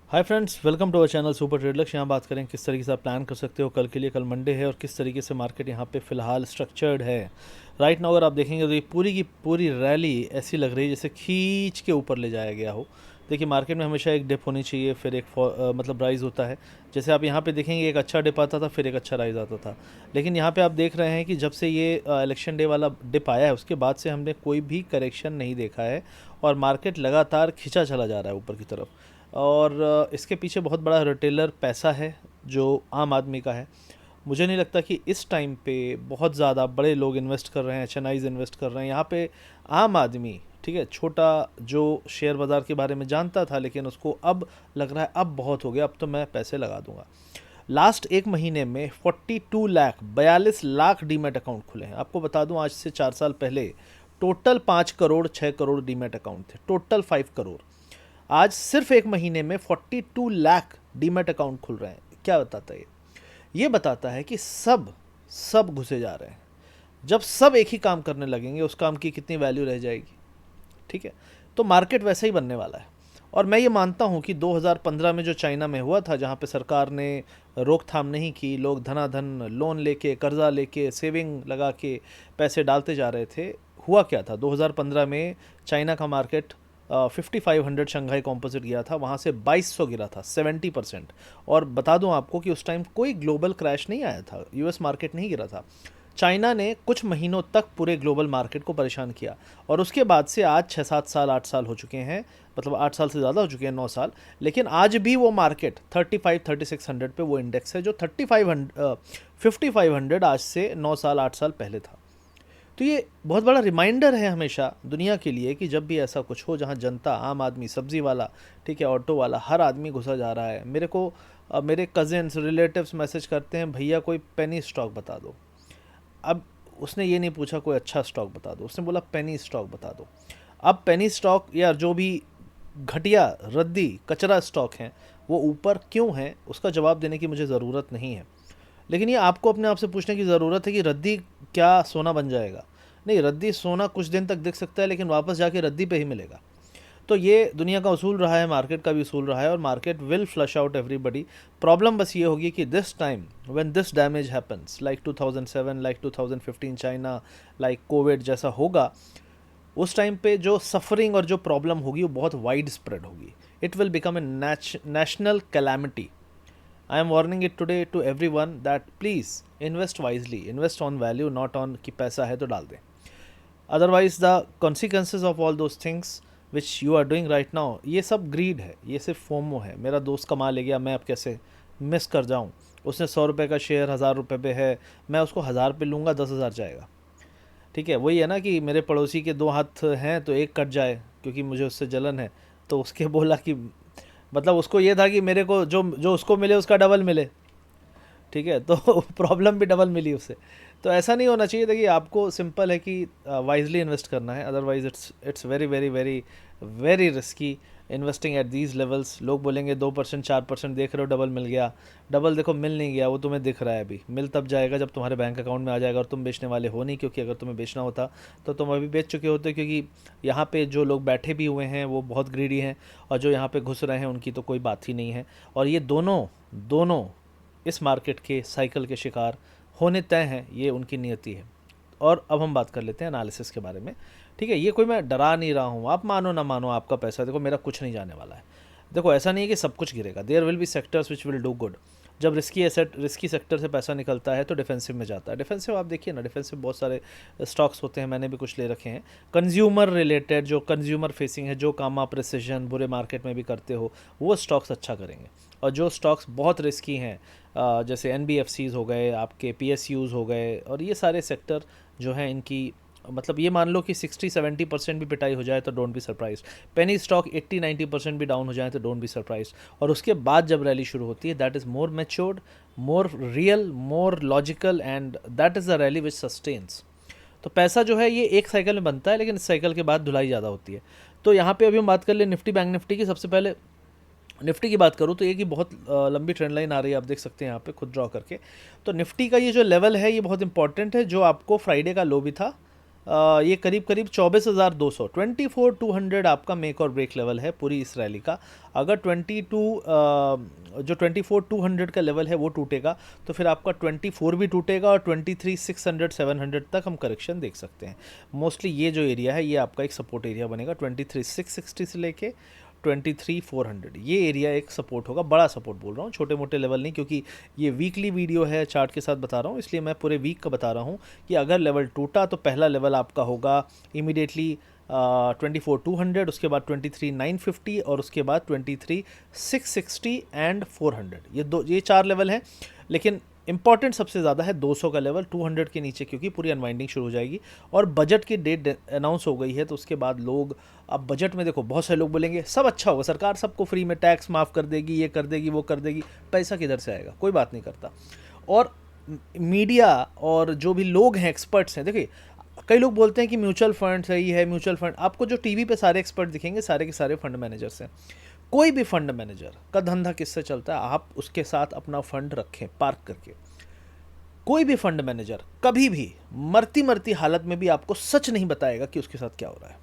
Hi friends, welcome to our channel Super Tradelers. यहाँ बात करें किस तरीके से आप प्लान कर सकते हो कल के लिए। कल मंडे है और किस तरीके से मार्केट यहाँ पे फ़िलहाल स्ट्रक्चर्ड है। राइट नाउ अगर आप देखेंगे तो ये पूरी की पूरी रैली ऐसी लग रही है जैसे खींच के ऊपर ले जाया गया हो। देखिए, मार्केट में हमेशा एक डिप होनी चाहिए, फिर एक मतलब राइज़ होता है। जैसे आप यहाँ पे देखेंगे, एक अच्छा डिप आता था, फिर एक अच्छा राइज़ आता था। लेकिन यहाँ पे आप देख रहे हैं कि जब से ये इलेक्शन डे वाला डिप आया है, उसके बाद से हमने कोई भी करेक्शन नहीं देखा है और मार्केट लगातार खिंचा चला जा रहा है ऊपर की तरफ। और इसके पीछे बहुत बड़ा रिटेलर पैसा है जो आम आदमी का है। मुझे नहीं लगता कि इस टाइम पे बहुत ज़्यादा बड़े लोग इन्वेस्ट कर रहे हैं, एचएनआईज इन्वेस्ट कर रहे हैं यहाँ पे। आम आदमी, ठीक है, छोटा, जो शेयर बाज़ार के बारे में जानता था, लेकिन उसको अब लग रहा है अब बहुत हो गया, अब तो मैं पैसे लगा दूंगा। लास्ट एक महीने में 42 लाख डीमैट अकाउंट खुले हैं। आपको बता दूं, आज से 4 साल पहले total 5 crore 6 crore demat account थे, टोटल 5 करोड़। आज सिर्फ एक महीने में 42 लाख डीमैट अकाउंट खुल रहे हैं। क्या बताता है ये बताता है कि सब सब घुसे जा रहे हैं। जब सब एक ही काम करने लगेंगे, उस काम की कितनी वैल्यू रह जाएगी। ठीक है, तो मार्केट वैसा ही बनने वाला है। और मैं ये मानता हूँ कि 2015 में जो चाइना में हुआ था, जहाँ पे सरकार ने रोकथाम नहीं की, लोग धनाधन लोन लेके, कर्जा लेके, सेविंग लगा के पैसे डालते जा रहे थे। हुआ क्या था 2015 में? चाइना का मार्केट 5500 शंघाई कॉम्पोजिट गया था, वहाँ से 2200 गिरा था, 70%। और बता दूं आपको कि उस टाइम कोई ग्लोबल क्रैश नहीं आया था, यूएस मार्केट नहीं गिरा था। चाइना ने कुछ महीनों तक पूरे ग्लोबल मार्केट को परेशान किया। और उसके बाद से आज 6 7 साल 8 साल हो चुके हैं, मतलब 8 साल से ज़्यादा हो चुके हैं, 9 साल। लेकिन आज भी वो मार्केट 35 3600 पे वो इंडेक्स है, जो 5500 आज से 9 साल 8 साल पहले था। तो ये बहुत बड़ा रिमाइंडर है हमेशा दुनिया के लिए कि जब भी ऐसा कुछ हो, जहाँ जनता, आम आदमी, सब्जी वाला, ठीक है, ऑटो वाला, हर आदमी घुसा जा रहा है। मेरे को मेरे कज़िन्स रिलेटिव्स मैसेज करते हैं, भैया कोई पेनी स्टॉक बता दो। अब उसने ये नहीं पूछा कोई अच्छा स्टॉक बता दो, उसने बोला पेनी स्टॉक बता दो। अब पेनी स्टॉक या जो भी घटिया, रद्दी, कचरा स्टॉक हैं, वो ऊपर क्यों हैं, उसका जवाब देने की मुझे ज़रूरत नहीं है। लेकिन ये आपको अपने आप से पूछने की ज़रूरत है कि रद्दी क्या सोना बन जाएगा? नहीं, रद्दी सोना कुछ दिन तक दिख सकता है, लेकिन वापस जाके रद्दी पे ही मिलेगा। तो ये दुनिया का उसूल रहा है, मार्केट का भी उसूल रहा है, और market will flush out everybody. Problem बस ये होगी कि this time when this damage happens, like 2007, like 2015 China, like Covid जैसा होगा, उस टाइम पे जो सफरिंग और जो प्रॉब्लम होगी वो बहुत वाइड स्प्रेड होगी। It will become a national calamity. I am warning it today to everyone that please invest wisely, invest on value, not on कि पैसा है तो डाल दें। Otherwise the consequences of all those things which you are doing right now, ये सब grid है, ये सिर्फ फोमो है। मेरा दोस्त कमा ले गया, मैं अब कैसे मिस कर जाऊँ? उसने 100 रुपये का शेयर 1000 रुपये पे है, मैं उसको 1000 पे लूँगा, 10,000 जाएगा। ठीक है, वही है ना कि मेरे पड़ोसी के 2 हाथ हैं तो एक कट जाए, क्योंकि मुझे उससे जलन है। तो उसके बोला कि, मतलब उसको ये था कि मेरे को जो जो उसको मिले उसका डबल मिले। ठीक है, तो प्रॉब्लम भी डबल मिली उससे। तो ऐसा नहीं होना चाहिए था। कि आपको सिंपल है कि वाइजली इन्वेस्ट करना है, otherwise it's very very very very risky investing at these levels. लोग बोलेंगे 2% 4% देख रहे हो, डबल मिल गया। डबल देखो मिल नहीं गया, वो तुम्हें दिख रहा है। अभी मिल तब जाएगा जब तुम्हारे बैंक अकाउंट में आ जाएगा, और तुम बेचने वाले हो नहीं, क्योंकि अगर तुम्हें बेचना होता तो तुम अभी बेच चुके होते। क्योंकि यहाँ पे जो लोग बैठे भी हुए हैं वो बहुत ग्रीडी हैं, और जो यहाँ पे घुस रहे हैं उनकी तो कोई बात ही नहीं है। और ये दोनों दोनों इस मार्केट के साइकिल के शिकार होने तय हैं, ये उनकी नियति है। और अब हम बात कर लेते हैं एनालिसिस के बारे में। ठीक है, ये कोई मैं डरा नहीं रहा हूँ, आप मानो ना मानो आपका पैसा, देखो मेरा कुछ नहीं जाने वाला है। देखो, ऐसा नहीं है कि सब कुछ गिरेगा, there will be sectors which will do good. जब रिस्की सेक्टर से पैसा निकलता है तो डिफेंसिव में जाता है। डिफेंसिव आप देखिए ना, डिफेंसिव बहुत सारे स्टॉक्स होते हैं, मैंने भी कुछ ले रखे हैं कंज्यूमर रिलेटेड, जो कंज्यूमर फेसिंग है, जो काम आप प्रिसिजन बुरे मार्केट में भी करते हो, वो स्टॉक्स अच्छा करेंगे। और जो स्टॉक्स बहुत रिस्की हैं, जैसे NBFCs हो गए, आपके PSUs हो गए, और ये सारे सेक्टर जो हैं, इनकी मतलब ये मान लो कि 60-70% भी पिटाई हो जाए तो don't be surprise. Penny stock 80-90% भी डाउन हो जाए तो डोंट बी सरप्राइज। और उसके बाद जब रैली शुरू होती है, that is more matured, more real, more logical, and that is the rally which sustains. तो पैसा जो है ये एक साइकिल में बनता है, लेकिन इस साइकिल के बाद धुलाई ज़्यादा होती है। तो यहाँ पे अभी हम बात कर ले निफ्टी बैंक निफ्टी की। सबसे पहले निफ्टी की बात करूँ तो ये कि बहुत लंबी ट्रेंड लाइन आ रही है, आप देख सकते हैं यहाँ पे खुद ड्रॉ करके। तो निफ्टी का ये जो लेवल है ये बहुत इंपॉर्टेंट है, जो आपको फ्राइडे का लो भी था, ये करीब करीब 24,200, 24,200 आपका मेक और ब्रेक लेवल है पूरी इस रैली का। अगर 24,200 का लेवल है वो टूटेगा तो फिर आपका 24 भी टूटेगा और 23,600 700 तक हम करेक्शन देख सकते हैं। मोस्टली ये जो एरिया है ये आपका एक सपोर्ट एरिया बनेगा, 23,660 से लेके 23,400 ये एरिया एक सपोर्ट होगा, बड़ा सपोर्ट बोल रहा हूँ, छोटे मोटे लेवल नहीं, क्योंकि ये वीकली वीडियो है, चार्ट के साथ बता रहा हूँ, इसलिए मैं पूरे वीक का बता रहा हूँ कि अगर लेवल टूटा तो पहला लेवल आपका होगा इमीडिएटली 24,200, उसके बाद 23,950 और उसके बाद 23,660 एंड 400। ये 4 लेवल हैं, लेकिन इंपॉर्टेंट सबसे ज़्यादा है 200 का लेवल 200 के नीचे, क्योंकि पूरी अनवाइंडिंग शुरू हो जाएगी और बजट की डेट अनाउंस हो गई है। तो उसके बाद लोग, अब बजट में देखो बहुत सारे लोग बोलेंगे सब अच्छा होगा, सरकार सबको फ्री में टैक्स माफ़ कर देगी, ये कर देगी, वो कर देगी, पैसा किधर से आएगा, कोई बात नहीं करता। और मीडिया और जो भी लोग हैं, एक्सपर्ट्स हैं, देखिए कई लोग बोलते हैं कि म्यूचुअल फंड सही है, म्यूचुअल फंड, आपको जो टीवी पे सारे एक्सपर्ट दिखेंगे सारे के सारे फंड मैनेजर्स हैं। कोई भी फंड मैनेजर का धंधा किससे चलता है, आप उसके साथ अपना फंड रखें पार्क करके। कोई भी फंड मैनेजर कभी भी मरती मरती हालत में भी आपको सच नहीं बताएगा कि उसके साथ क्या हो रहा है,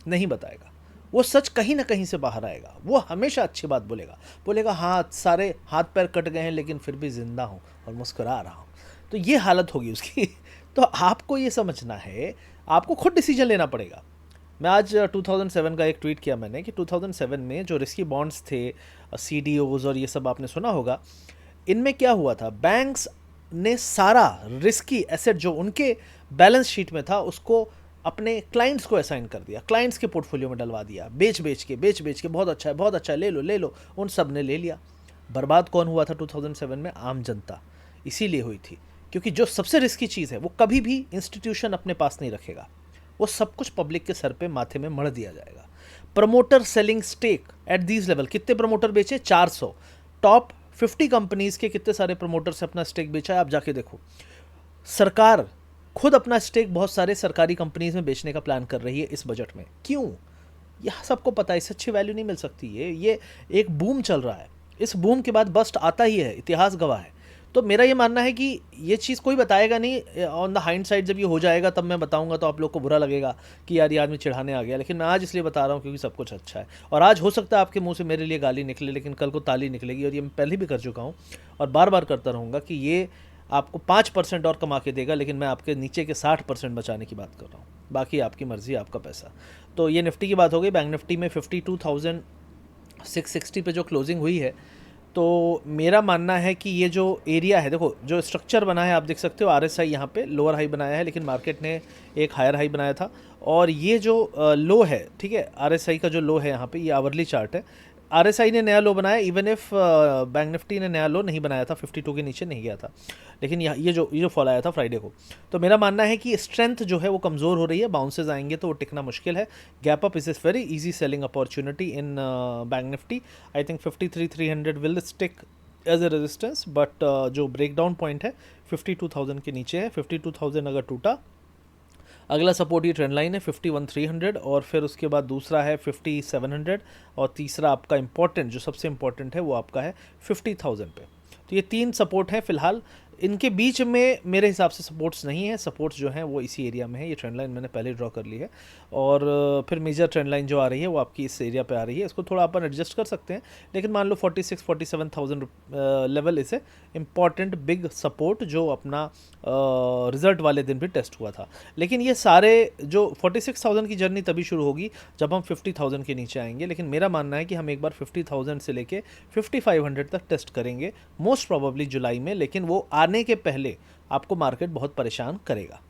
नहीं बताएगा। वो सच कहीं ना कहीं से बाहर आएगा, वो हमेशा अच्छी बात बोलेगा हाँ सारे हाथ पैर कट गए हैं लेकिन फिर भी जिंदा हूँ और मुस्कुरा रहा हूँ। तो ये हालत होगी उसकी। तो आपको ये समझना है, आपको खुद डिसीजन लेना पड़ेगा। मैं आज 2007 का एक ट्वीट किया मैंने कि 2007 में जो रिस्की बॉन्ड्स थे, CDOs और ये सब आपने सुना होगा, इनमें क्या हुआ था, बैंक्स ने सारा रिस्की एसेट जो उनके बैलेंस शीट में था उसको अपने क्लाइंट्स को असाइन कर दिया, क्लाइंट्स के पोर्टफोलियो में डलवा दिया, बेच बेच के बहुत अच्छा है ले लो, उन सब ने ले लिया। बर्बाद कौन हुआ था 2007 में? आम जनता। इसीलिए हुई थी क्योंकि जो सबसे रिस्की चीज़ है वो कभी भी इंस्टीट्यूशन अपने पास नहीं रखेगा, वो सब कुछ पब्लिक के सर पे माथे में मढ़ दिया जाएगा। Promoter selling stake at these level, कितने प्रमोटर बेचे? 400। टॉप 50 कंपनीज के कितने सारे प्रमोटर से अपना स्टेक बेचा है आप जाके देखो। सरकार खुद अपना स्टेक बहुत सारे सरकारी कंपनीज में बेचने का प्लान कर रही है इस बजट में। क्यों? यह सबको पता है इससे अच्छी वैल्यू नहीं मिल सकती। ये एक बूम चल रहा है, इस बूम के बाद बस्ट आता ही है, इतिहास गवाह है। तो मेरा ये मानना है कि ये चीज़ कोई बताएगा नहीं, ऑन द हाइंड साइड जब ये हो जाएगा तब मैं बताऊंगा तो आप लोग को बुरा लगेगा कि यार ये आदमी चिढ़ाने आ गया, लेकिन मैं आज इसलिए बता रहा हूँ क्योंकि सब कुछ अच्छा है। और आज हो सकता है आपके मुंह से मेरे लिए गाली निकले, लेकिन कल को ताली निकलेगी, और ये मैं पहले भी कर चुका हूँ और बार बार करता रहूँगा कि ये आपको 5% और कमा के देगा, लेकिन मैं आपके नीचे के 60% बचाने की बात कर रहा हूँ। बाकी आपकी मर्ज़ी, आपका पैसा। तो ये निफ्टी की बात हो गई। बैंक निफ्टी में 52,660 पे जो क्लोजिंग हुई है, तो मेरा मानना है कि ये जो एरिया है, देखो जो स्ट्रक्चर बना है आप देख सकते हो, RSI यहाँ पे लोअर हाई बनाया है, लेकिन मार्केट ने एक हायर हाई बनाया था। और ये जो लो है, ठीक है, RSI का जो लो है यहाँ पे, ये आवरली चार्ट है, RSI ने नया लो बनाया, इवन इफ बैंक निफ्टी ने नया लो नहीं बनाया था, 52 के नीचे नहीं गया था, लेकिन ये जो फॉल आया था फ्राइडे को। तो मेरा मानना है कि स्ट्रेंथ जो है वो कमज़ोर हो रही है, बाउंसेज आएंगे तो वो टिकना मुश्किल है। Gap up is a very easy selling opportunity in bank Nifty. I think 53,300 will stick as a resistance, but जो ब्रेक डाउन पॉइंट है 52,000 के नीचे है। 52,000 अगर टूटा, अगला सपोर्ट ये ट्रेंड लाइन है 51,300, और फिर उसके बाद दूसरा है 5700, और तीसरा आपका इंपॉर्टेंट, जो सबसे इंपॉर्टेंट है वो आपका है 50,000 पे। तो ये 3 सपोर्ट हैं फिलहाल। इनके बीच में मेरे हिसाब से सपोर्ट्स नहीं है, सपोर्ट्स जो हैं वो इसी एरिया में है। ये ट्रेंड लाइन मैंने पहले ड्रॉ कर ली है, और फिर मेजर ट्रेंड लाइन जो आ रही है वो आपकी इस एरिया पे आ रही है। इसको थोड़ा अपन एडजस्ट कर सकते हैं, लेकिन मान लो 46,000-47,000 लेवल इसे इंपॉर्टेंट बिग सपोर्ट जो अपना रिजल्ट वाले दिन भी टेस्ट हुआ था। लेकिन ये सारे जो 46,000 की जर्नी तभी शुरू होगी जब हम 50,000 के नीचे आएंगे। लेकिन मेरा मानना है कि हम एक बार 50,000 से लेके 5500 तक टेस्ट करेंगे मोस्ट प्रोबेबली जुलाई में, लेकिन वो आने के पहले आपको मार्केट बहुत परेशान करेगा।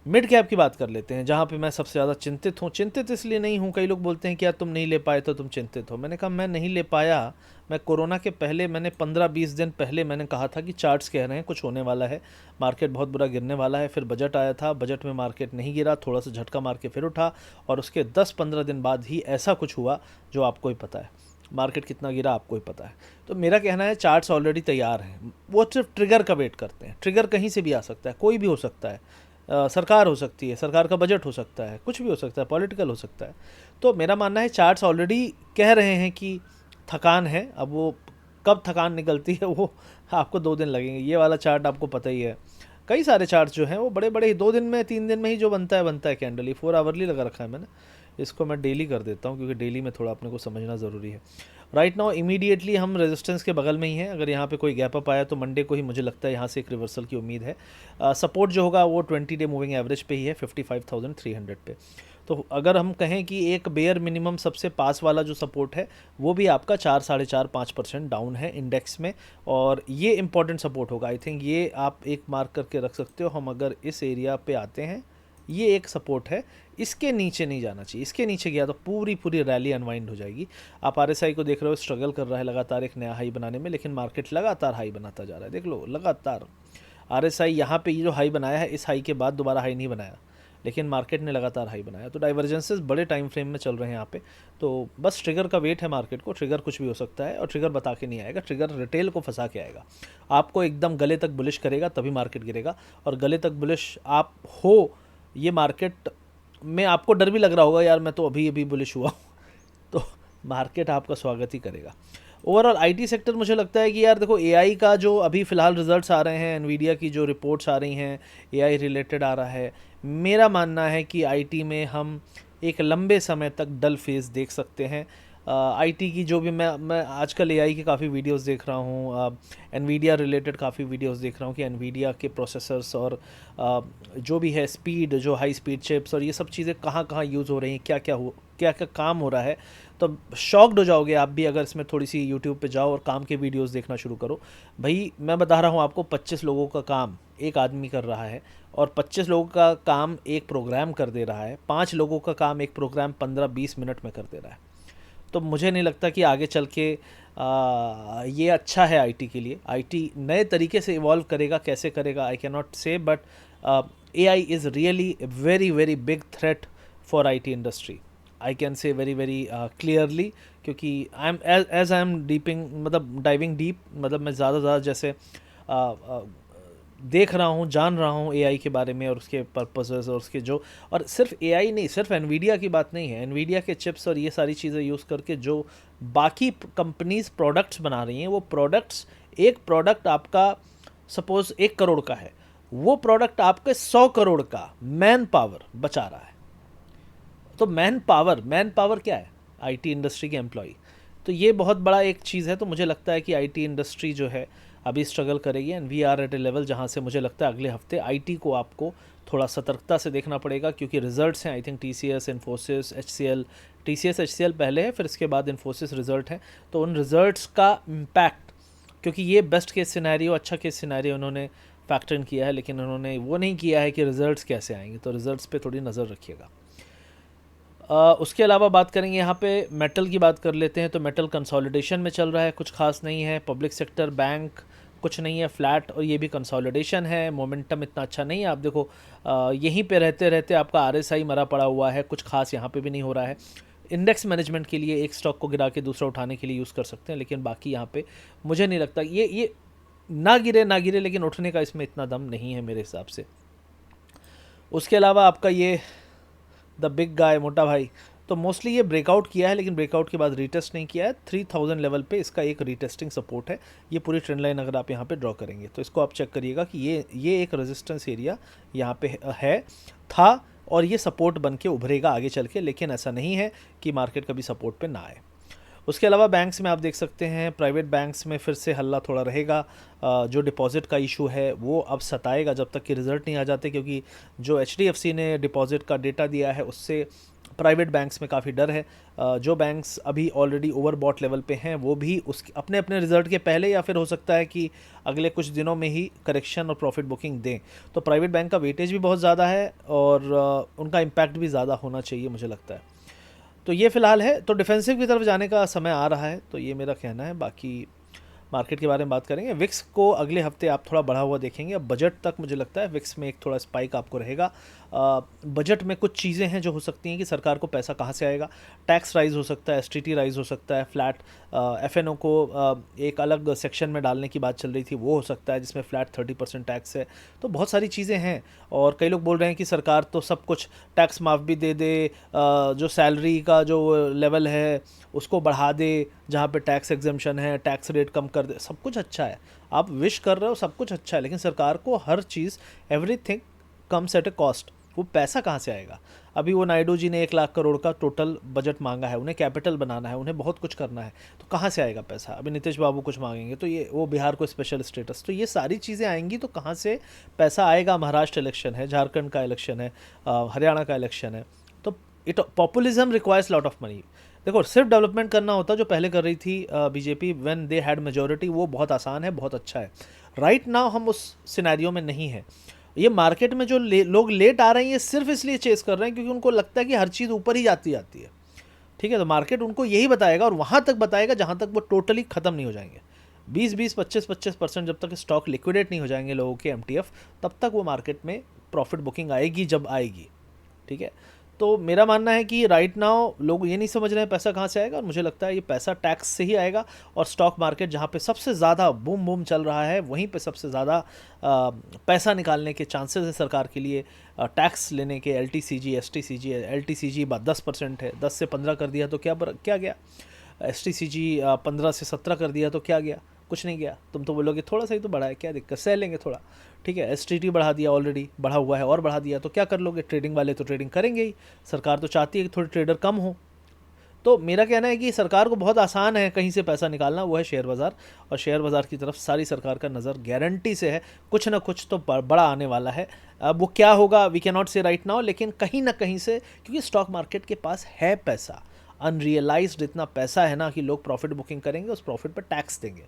मिड कैप की बात कर लेते हैं, जहाँ पे मैं सबसे ज़्यादा चिंतित हूँ। चिंतित इसलिए नहीं हूँ, कई लोग बोलते हैं कि यार तुम नहीं ले पाए तो तुम चिंतित हो। मैंने कहा मैं नहीं ले पाया, मैं कोरोना के पहले, मैंने 15-20 दिन पहले मैंने कहा था कि चार्ट्स कह रहे हैं कुछ होने वाला है, मार्केट बहुत बुरा गिरने वाला है। फिर बजट आया था, बजट में मार्केट नहीं गिरा, थोड़ा सा झटका मार के फिर उठा, और उसके 10-15 दिन बाद ही ऐसा कुछ हुआ जो आपको ही पता है। मार्केट कितना गिरा आपको ही पता है। तो मेरा कहना है चार्ट्स ऑलरेडी तैयार हैं, वो सिर्फ ट्रिगर का वेट करते हैं। ट्रिगर कहीं से भी आ सकता है, कोई भी हो सकता है, सरकार हो सकती है, सरकार का बजट हो सकता है, कुछ भी हो सकता है, पॉलिटिकल हो सकता है। तो मेरा मानना है चार्ट्स ऑलरेडी कह रहे हैं कि थकान है। अब वो कब थकान निकलती है वो आपको 2 दिन लगेंगे। ये वाला चार्ट आपको पता ही है, कई सारे चार्ट जो हैं वो बड़े बड़े ही 2 दिन में 3 दिन में ही जो बनता है कैंडल। ही 4 आवरली लगा रखा है मैंने, इसको मैं डेली कर देता हूँ क्योंकि डेली में थोड़ा अपने को समझना ज़रूरी है। राइट नाउ इमीडिएटली हम रेजिस्टेंस के बगल में ही हैं। अगर यहाँ पे कोई गैप अप आया तो मंडे को ही मुझे लगता है यहाँ से एक रिवर्सल की उम्मीद है। सपोर्ट जो होगा वो 20 डे मूविंग एवरेज पे ही है 55,300 पे। तो अगर हम कहें कि एक बेयर मिनिमम सबसे पास वाला जो सपोर्ट है वो भी आपका 4-4.5% डाउन है इंडेक्स में, और ये इंपॉर्टेंट सपोर्ट होगा। आई थिंक ये आप एक मार्क करके रख सकते हो। हम अगर इस एरिया पे आते हैं, ये एक सपोर्ट है, इसके नीचे नहीं जाना चाहिए। इसके नीचे गया तो पूरी रैली अनवाइंड हो जाएगी। आप आरएसआई को देख रहे हो, स्ट्रगल कर रहा है लगातार एक नया हाई बनाने में, लेकिन मार्केट लगातार हाई बनाता जा रहा है। देख लो लगातार आरएसआई यहाँ पे ये जो हाई बनाया है, इस हाई के बाद दोबारा हाई नहीं बनाया, लेकिन मार्केट ने लगातार हाई बनाया। तो डाइवर्जेंसेस बड़े टाइम फ्रेम में चल रहे हैं यहाँ पे। तो बस ट्रिगर का वेट है मार्केट को। ट्रिगर कुछ भी हो सकता है और ट्रिगर बता के नहीं आएगा, ट्रिगर रिटेल को फंसा के आएगा। आपको एकदम गले तक बुलिश करेगा तभी मार्केट गिरेगा, और गले तक बुलिश आप हो ये मार्केट में आपको डर भी लग रहा होगा, यार मैं तो अभी अभी बुलिश हुआ हूँ, तो मार्केट आपका स्वागत ही करेगा। ओवरऑल आईटी सेक्टर मुझे लगता है कि यार देखो, एआई का जो अभी फ़िलहाल रिजल्ट्स आ रहे हैं, एनवीडिया की जो रिपोर्ट्स आ रही हैं, एआई रिलेटेड आ रहा है। मेरा मानना है कि आईटी में हम एक लंबे समय तक डल फेज़ देख सकते हैं। आईटी की जो भी मैं आजकल एआई की काफ़ी वीडियोस देख रहा हूँ, एनवीडिया रिलेटेड काफ़ी वीडियोस देख रहा हूँ कि एनवीडिया के प्रोसेसर्स और जो भी है स्पीड, जो हाई स्पीड चिप्स और ये सब चीज़ें कहाँ कहाँ यूज़ हो रही हैं, क्या क्या काम हो रहा है। तो शॉक्ड हो जाओगे आप भी अगर इसमें थोड़ी सी यूट्यूब पे जाओ और काम के वीडियोस देखना शुरू करो। भाई मैं बता रहा हूँ आपको, 25 लोगों का काम एक आदमी कर रहा है, और 25 लोगों का काम एक प्रोग्राम कर दे रहा है। 5 लोगों का काम एक प्रोग्राम 15-20 मिनट में कर दे रहा है। तो मुझे नहीं लगता कि आगे चल के ये अच्छा है आईटी के लिए। आईटी नए तरीके से इवॉल्व करेगा, कैसे करेगा I can not say, but AI is really very big threat for IT industry. I can say very clearly, क्योंकि I am as I am diving deep, मतलब मैं ज़्यादा जैसे देख रहा हूँ, जान रहा हूँ एआई के बारे में और उसके पर्पसेस और उसके जो, और सिर्फ एआई नहीं, सिर्फ एनवीडिया की बात नहीं है। एनवीडिया के चिप्स और ये सारी चीज़ें यूज़ करके जो बाकी कंपनीज प्रोडक्ट्स बना रही हैं, वो प्रोडक्ट्स, एक प्रोडक्ट आपका सपोज़ 1 करोड़ का है, वो प्रोडक्ट आपके 100 करोड़ का मैन पावर बचा रहा है। तो मैन पावर क्या है? आईटी इंडस्ट्री के एम्प्लॉय। तो ये बहुत बड़ा एक चीज़ है। तो मुझे लगता है कि आईटी इंडस्ट्री जो है अभी स्ट्रगल करेगी, and we are at a level जहाँ से मुझे लगता है अगले हफ्ते आईटी को आपको थोड़ा सतर्कता से देखना पड़ेगा, क्योंकि रिजल्ट्स हैं। I think TCS, Infosys, HCL, TCS HCL पहले है, फिर इसके बाद इन्फोसिस रिजल्ट है। तो उन रिजल्ट्स का इम्पैक्ट, क्योंकि ये बेस्ट केस सिनेरियो, अच्छा केस सिनेरियो उन्होंने फैक्टर इन किया है, लेकिन उन्होंने वो नहीं किया है कि रिजल्ट्स कैसे आएंगे। तो रिजल्ट्स पे थोड़ी नज़र रखिएगा। उसके अलावा बात करेंगे यहाँ पे मेटल की बात कर लेते हैं। तो मेटल कंसोलिडेशन में चल रहा है, कुछ खास नहीं है। पब्लिक सेक्टर बैंक कुछ नहीं है, फ्लैट, और ये भी कंसोलिडेशन है। मोमेंटम इतना अच्छा नहीं है। आप देखो यहीं पे रहते रहते आपका आरएसआई मरा पड़ा हुआ है, कुछ खास यहाँ पे भी नहीं हो रहा है। इंडेक्स मैनेजमेंट के लिए एक स्टॉक को गिरा के दूसरा उठाने के लिए यूज़ कर सकते हैं, लेकिन बाकी यहाँ पे मुझे नहीं लगता ये ना गिरे, लेकिन उठने का इसमें इतना दम नहीं है मेरे हिसाब से। उसके अलावा आपका ये द बिग गाय, मोटा भाई, तो मोस्टली ये ब्रेकआउट किया है, लेकिन ब्रेकआउट के बाद रीटेस्ट नहीं किया है। 3000 लेवल पे इसका एक रीटेस्टिंग सपोर्ट है। ये पूरी ट्रेंड लाइन अगर आप यहाँ पे ड्रॉ करेंगे तो इसको आप चेक करिएगा कि ये एक रेजिस्टेंस एरिया यहाँ पे है, था, और ये सपोर्ट बन के उभरेगा आगे चल के, लेकिन ऐसा नहीं है कि मार्केट कभी सपोर्ट पे ना आए। उसके अलावा बैंक्स में आप देख सकते हैं, प्राइवेट बैंक्स में फिर से हल्ला थोड़ा रहेगा। जो डिपॉजिट का इशू है वो अब सताएगा जब तक कि रिज़ल्ट नहीं आ जाते, क्योंकि जो एचडीएफसी ने डिपॉजिट का डेटा दिया है उससे प्राइवेट बैंक्स में काफ़ी डर है। जो बैंक्स अभी ऑलरेडी ओवरबॉट लेवल पे हैं वो भी उसके अपने रिजल्ट के पहले, या फिर हो सकता है कि अगले कुछ दिनों में ही करेक्शन और प्रॉफिट बुकिंग दें। तो प्राइवेट बैंक का वेटेज भी बहुत ज़्यादा है और उनका इम्पैक्ट भी ज़्यादा होना चाहिए मुझे लगता है। तो ये फ़िलहाल है। तो डिफेंसिव की तरफ जाने का समय आ रहा है, तो ये मेरा कहना है। बाकी मार्केट के बारे में बात करेंगे। विक्स को अगले हफ्ते आप थोड़ा बढ़ा हुआ देखेंगे। अब बजट तक मुझे लगता है विक्स में एक थोड़ा स्पाइक आपको रहेगा। बजट में कुछ चीज़ें हैं जो हो सकती हैं कि सरकार को पैसा कहाँ से आएगा। टैक्स राइज हो सकता है, एसटीटी राइज हो सकता है, फ्लैट एफएनओ को एक अलग सेक्शन में डालने की बात चल रही थी, वो हो सकता है जिसमें फ्लैट 30% टैक्स है। तो बहुत सारी चीज़ें हैं और कई लोग बोल रहे हैं कि सरकार तो सब कुछ टैक्स माफ़ भी दे दे, जो सैलरी का जो लेवल है उसको बढ़ा दे, जहाँ पे टैक्स एग्जेम्पशन है टैक्स रेट कम कर दे। सब कुछ अच्छा है, आप विश कर रहे हो, सब कुछ अच्छा है, लेकिन सरकार को हर चीज़ everything comes at a cost. वो पैसा कहाँ से आएगा? अभी वो नायडू जी ने 1 लाख करोड़ का टोटल बजट मांगा है, उन्हें कैपिटल बनाना है, उन्हें बहुत कुछ करना है, तो कहाँ से आएगा पैसा? अभी नीतीश बाबू कुछ मांगेंगे तो ये वो बिहार को स्पेशल स्टेटस, तो ये सारी चीज़ें आएंगी तो कहाँ से पैसा आएगा? महाराष्ट्र इलेक्शन है, झारखंड का इलेक्शन है, हरियाणा का इलेक्शन है, तो it populism requires lot of money. देखो, सिर्फ डेवलपमेंट करना होता जो पहले कर रही थी BJP when they had majority, वो बहुत आसान है, बहुत अच्छा है। राइट नाउ हम उस सिनेरियो में नहीं है। ये मार्केट में जो लोग लेट आ रहे हैं ये सिर्फ इसलिए चेस कर रहे हैं क्योंकि उनको लगता है कि हर चीज़ ऊपर ही जाती जाती है। ठीक है, तो मार्केट उनको यही बताएगा और वहाँ तक बताएगा जहाँ तक वो टोटली ख़त्म नहीं हो जाएंगे। 20-20, 25-25% जब तक स्टॉक लिक्विडेट नहीं हो जाएंगे लोगों के एमटीएफ, तब तक वो मार्केट में प्रॉफिट बुकिंग आएगी जब आएगी। ठीक है, तो मेरा मानना है कि राइट नाउ लोग ये नहीं समझ रहे हैं पैसा कहाँ से आएगा, और मुझे लगता है ये पैसा टैक्स से ही आएगा। और स्टॉक मार्केट जहाँ पे सबसे ज़्यादा बूम बूम चल रहा है, वहीं पे सबसे ज़्यादा पैसा निकालने के चांसेस है सरकार के लिए। टैक्स लेने के, एलटीसीजी, एसटीसीजी, एलटीसीजी 10% है, 10 से 15 कर दिया तो क्या गया? एसटीसीजी 15 से 17 कर दिया तो क्या गया? कुछ नहीं गया। तुम तो बोलोगे थोड़ा सा ही तो बढ़ा है, क्या दिक्कत, सह लेंगे थोड़ा। ठीक है, एसटीटी बढ़ा दिया, ऑलरेडी बढ़ा हुआ है और बढ़ा दिया तो क्या कर लोगे? ट्रेडिंग वाले तो ट्रेडिंग करेंगे ही, सरकार तो चाहती है कि थोड़े ट्रेडर कम हो। तो मेरा कहना है कि सरकार को बहुत आसान है कहीं से पैसा निकालना, वो है शेयर बाज़ार, और शेयर बाज़ार की तरफ सारी सरकार का नज़र गारंटी से है। कुछ ना कुछ तो बड़ा आने वाला है। अब वो क्या होगा वी कैन नॉट से राइट नाउ, लेकिन कहीं ना कहीं से, क्योंकि स्टॉक मार्केट के पास है पैसा, अनरियलाइज्ड इतना पैसा है ना कि लोग प्रॉफिट बुकिंग करेंगे, उस प्रॉफिट पर टैक्स देंगे।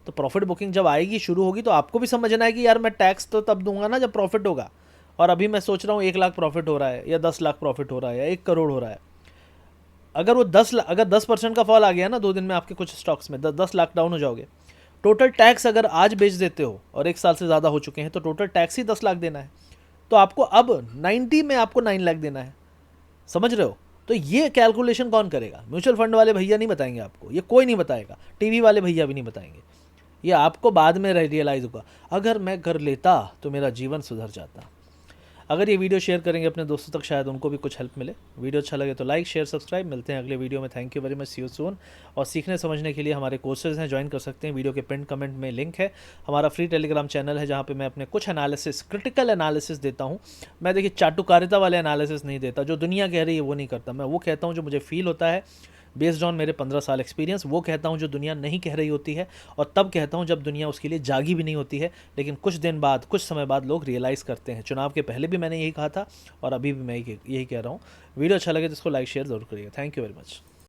तो प्रॉफिट बुकिंग जब आएगी, शुरू होगी, तो आपको भी समझना है कि यार मैं टैक्स तो तब दूंगा ना जब प्रॉफिट होगा। और अभी मैं सोच रहा हूँ 1 लाख प्रॉफिट हो रहा है या 10 लाख प्रॉफिट हो रहा है या 1 करोड़ हो रहा है, अगर वो 10% का फॉल आ गया ना 2 दिन में आपके कुछ स्टॉक्स में, 10 लाख डाउन हो जाओगे। टोटल टैक्स अगर आज बेच देते हो और 1 साल से ज़्यादा हो चुके हैं तो टोटल टैक्स ही 10 लाख देना है। तो आपको अब 90 में आपको 9 लाख देना है, समझ रहे हो? तो ये कैलकुलेशन कौन करेगा? म्यूचुअल फंड वाले भैया नहीं बताएंगे आपको, ये कोई नहीं बताएगा, टीवी वाले भैया भी नहीं बताएंगे, ये आपको बाद में रियलाइज़ होगा। अगर मैं कर लेता तो मेरा जीवन सुधर जाता। अगर ये वीडियो शेयर करेंगे अपने दोस्तों तक, शायद उनको भी कुछ हेल्प मिले। वीडियो अच्छा लगे तो लाइक, शेयर, सब्सक्राइब। मिलते हैं अगले वीडियो में। Thank you very much, see you soon. और सीखने समझने के लिए हमारे कोर्सेज हैं, ज्वाइन कर सकते हैं। वीडियो के पिन कमेंट में लिंक है। हमारा फ्री टेलीग्राम चैनल है जहाँ पे मैं अपने कुछ एनालिसिस, क्रिटिकल एनालिसिस देता हूँ। मैं देखिए चाटुकारिता वाले एनालिसिस नहीं देता, जो दुनिया कह रही है वो नहीं करता। मैं वो कहता हूँ जो मुझे फील होता है बेस्ड ऑन मेरे 15 साल एक्सपीरियंस, वो कहता हूँ जो दुनिया नहीं कह रही होती है, और तब कहता हूँ जब दुनिया उसके लिए जागी भी नहीं होती है। लेकिन कुछ दिन बाद, कुछ समय बाद लोग रियलाइज़ करते हैं। चुनाव के पहले भी मैंने यही कहा था और अभी भी मैं यही कह रहा हूँ। वीडियो अच्छा लगे तो इसको लाइक शेयर ज़रूर करिएगा। Thank you very much.